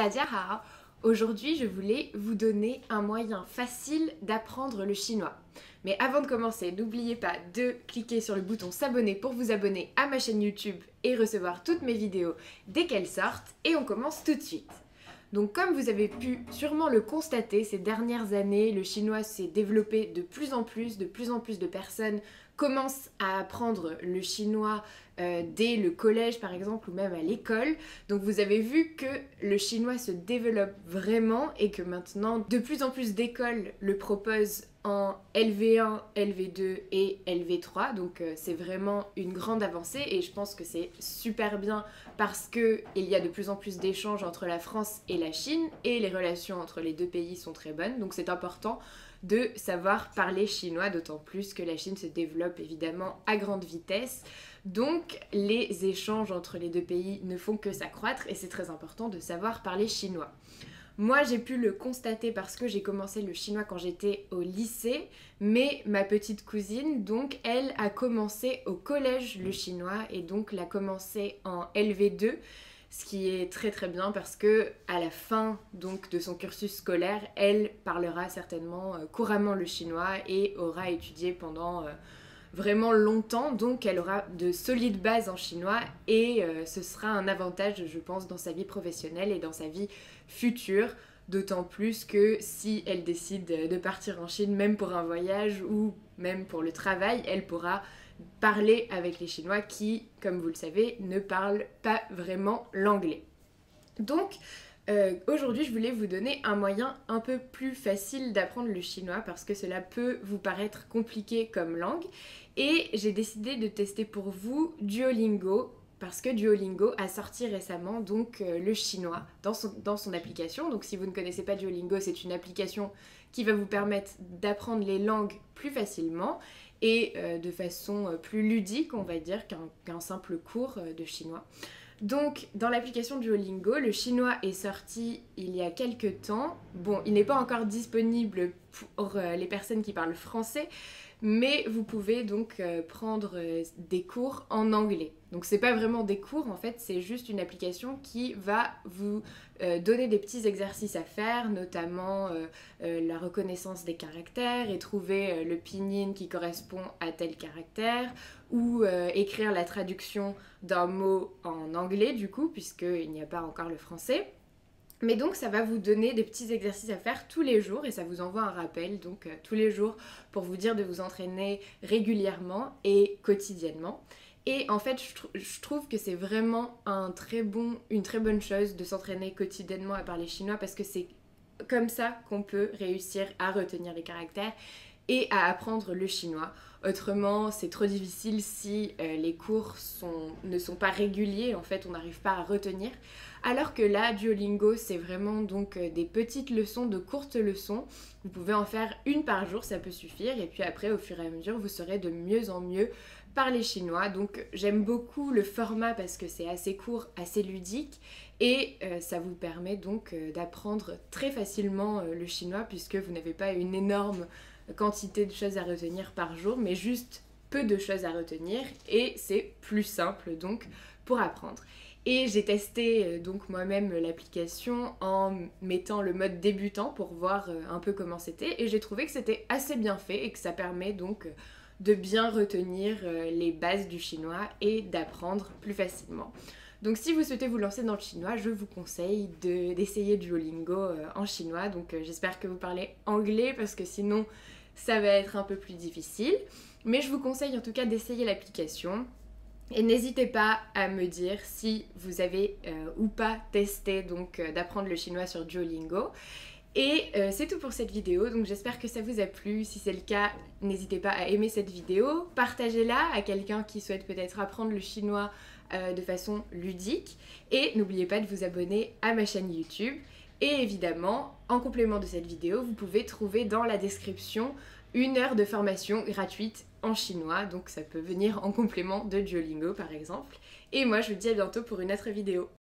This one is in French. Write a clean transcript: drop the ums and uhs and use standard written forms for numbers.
Tadjahao. Aujourd'hui, je voulais vous donner un moyen facile d'apprendre le chinois. Mais avant de commencer, n'oubliez pas de cliquer sur le bouton s'abonner pour vous abonner à ma chaîne YouTube et recevoir toutes mes vidéos dès qu'elles sortent. Et on commence tout de suite. Donc comme vous avez pu sûrement le constater, ces dernières années, le chinois s'est développé de plus en plus de personnes commencent à apprendre le chinois dès le collège par exemple ou même à l'école. Donc vous avez vu que le chinois se développe vraiment et que maintenant de plus en plus d'écoles le proposent en LV1, LV2 et LV3, donc c'est vraiment une grande avancée et je pense que c'est super bien parce qu'il y a de plus en plus d'échanges entre la France et la Chine et les relations entre les deux pays sont très bonnes, donc c'est important de savoir parler chinois, d'autant plus que la Chine se développe évidemment à grande vitesse, donc les échanges entre les deux pays ne font que s'accroître et c'est très important de savoir parler chinois. Moi, j'ai pu le constater parce que j'ai commencé le chinois quand j'étais au lycée, mais ma petite cousine, donc, elle a commencé au collège le chinois et donc l'a commencé en LV2, ce qui est très très bien parce que à la fin donc de son cursus scolaire, elle parlera certainement couramment le chinois et aura étudié pendant vraiment longtemps, donc elle aura de solides bases en chinois et ce sera un avantage je pense dans sa vie professionnelle et dans sa vie future, d'autant plus que si elle décide de partir en Chine même pour un voyage ou même pour le travail, elle pourra parler avec les Chinois qui, comme vous le savez, ne parlent pas vraiment l'anglais. Donc aujourd'hui, je voulais vous donner un moyen un peu plus facile d'apprendre le chinois parce que cela peut vous paraître compliqué comme langue et j'ai décidé de tester pour vous Duolingo parce que Duolingo a sorti récemment donc le chinois dans son application. Donc si vous ne connaissez pas Duolingo, c'est une application qui va vous permettre d'apprendre les langues plus facilement et de façon plus ludique, on va dire, qu'un simple cours de chinois. Donc, dans l'application Duolingo, le chinois est sorti il y a quelques temps. Bon, il n'est pas encore disponible pour les personnes qui parlent français, mais vous pouvez donc prendre des cours en anglais. Donc c'est pas vraiment des cours en fait, c'est juste une application qui va vous donner des petits exercices à faire, notamment la reconnaissance des caractères et trouver le pinyin qui correspond à tel caractère ou écrire la traduction d'un mot en anglais du coup, puisqu'il n'y a pas encore le français. Mais donc ça va vous donner des petits exercices à faire tous les jours et ça vous envoie un rappel donc tous les jours pour vous dire de vous entraîner régulièrement et quotidiennement. Et en fait je trouve que c'est vraiment une très bonne chose de s'entraîner quotidiennement à parler chinois parce que c'est comme ça qu'on peut réussir à retenir les caractères et à apprendre le chinois. Autrement, c'est trop difficile si les cours ne sont pas réguliers, en fait on n'arrive pas à retenir. Alors que là, Duolingo, c'est vraiment donc des petites leçons, de courtes leçons. Vous pouvez en faire une par jour, ça peut suffire. Et puis après, au fur et à mesure, vous saurez de mieux en mieux parler chinois. Donc j'aime beaucoup le format parce que c'est assez court, assez ludique. Et ça vous permet donc d'apprendre très facilement le chinois puisque vous n'avez pas une énorme quantité de choses à retenir par jour, mais juste peu de choses à retenir. Et c'est plus simple donc pour apprendre. Et j'ai testé donc moi-même l'application en mettant le mode débutant pour voir un peu comment c'était et j'ai trouvé que c'était assez bien fait et que ça permet donc de bien retenir les bases du chinois et d'apprendre plus facilement. Donc si vous souhaitez vous lancer dans le chinois, je vous conseille d'essayer Duolingo en chinois. Donc j'espère que vous parlez anglais parce que sinon ça va être un peu plus difficile. Mais je vous conseille en tout cas d'essayer l'application. Et n'hésitez pas à me dire si vous avez ou pas testé donc d'apprendre le chinois sur Duolingo. Et c'est tout pour cette vidéo, donc j'espère que ça vous a plu. Si c'est le cas, n'hésitez pas à aimer cette vidéo, partagez-la à quelqu'un qui souhaite peut-être apprendre le chinois de façon ludique. Et n'oubliez pas de vous abonner à ma chaîne YouTube. Et évidemment, en complément de cette vidéo, vous pouvez trouver dans la description 1 heure de formation gratuite en chinois, donc ça peut venir en complément de Duolingo par exemple. Et moi je vous dis à bientôt pour une autre vidéo.